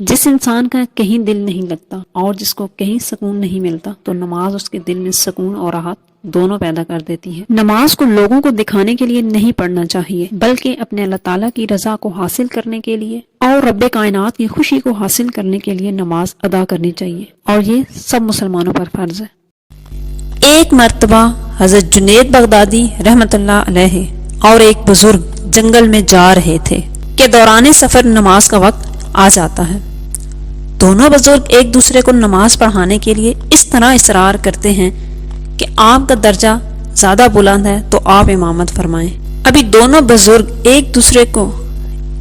جس انسان کا کہیں دل نہیں لگتا اور جس کو کہیں سکون نہیں ملتا تو نماز اس کے دل میں سکون اور راحت دونوں پیدا کر دیتی ہے۔ نماز کو لوگوں کو دکھانے کے لیے نہیں پڑھنا چاہیے، بلکہ اپنے اللہ تعالیٰ کی رضا کو حاصل کرنے کے لیے اور رب کائنات کی خوشی کو حاصل کرنے کے لیے نماز ادا کرنی چاہیے، اور یہ سب مسلمانوں پر فرض ہے۔ ایک مرتبہ حضرت جنید بغدادی رحمۃ اللہ علیہ اور ایک بزرگ جنگل میں جا رہے تھے کہ دوران سفر نماز کا وقت آ جاتا ہے۔ دونوں بزرگ ایک دوسرے کو نماز پڑھانے کے لیے اس طرح اصرار کرتے ہیں کہ آپ کا درجہ زیادہ بلند ہے تو آپ امامت فرمائیں۔ ابھی دونوں بزرگ ایک دوسرے کو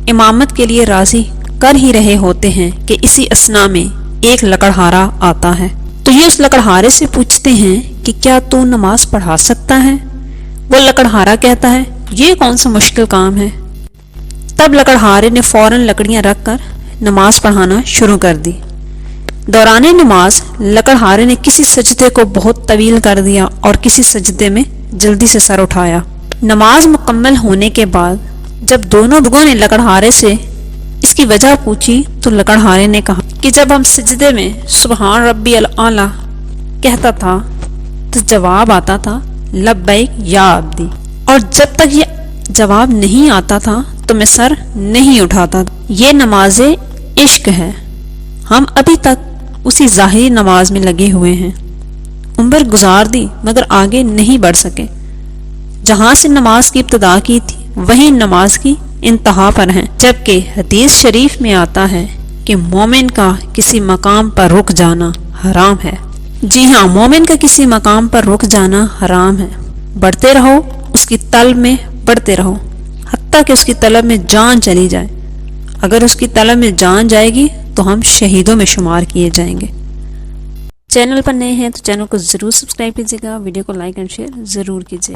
امامت کے لیے راضی کر ہی رہے ہوتے ہیں کہ اسی اثنا میں ایک لکڑہارا آتا ہے، تو یہ اس لکڑہارے سے پوچھتے ہیں کہ کیا تو نماز پڑھا سکتا ہے؟ وہ لکڑہارا کہتا ہے یہ کون سا مشکل کام ہے۔ تب لکڑہارے نے فوراً لکڑیاں رکھ کر نماز پڑھانا شروع کر دی۔ دوران نماز لکڑہارے نے کسی سجدے کو بہت طویل کر دیا اور کسی سجدے میں جلدی سے سر اٹھایا۔ نماز مکمل ہونے کے بعد جب دونوں بزرگوں نے لکڑہارے سے اس کی وجہ پوچھی تو لکڑہارے نے کہا کہ جب ہم سجدے میں سبحان ربی الاعلیٰ کہتا تھا تو جواب آتا تھا لبیک یا عبدی، اور جب تک یہ جواب نہیں آتا تھا تو میں سر نہیں اٹھاتا تھا۔ یہ نماز عشق ہے، ہم ابھی تک اسی ظاہری نماز میں لگے ہوئے ہیں، عمر گزار دی مگر آگے نہیں بڑھ سکے۔ جہاں سے نماز کی ابتدا کی تھی وہی نماز کی انتہا پر ہیں، جبکہ حدیث شریف میں آتا ہے کہ مومن کا کسی مقام پر رک جانا حرام ہے۔ جی ہاں، مومن کا کسی مقام پر رک جانا حرام ہے۔ بڑھتے رہو، اس کی طلب میں بڑھتے رہو، حتیٰ کہ اس کی طلب میں جان چلی جائے۔ اگر اس کی طلب میں جان جائے گی تو ہم شہیدوں میں شمار کیے جائیں گے۔ چینل پر نئے ہیں تو چینل کو ضرور سبسکرائب کیجیے گا، ویڈیو کو لائک اینڈ شیئر ضرور کیجیے۔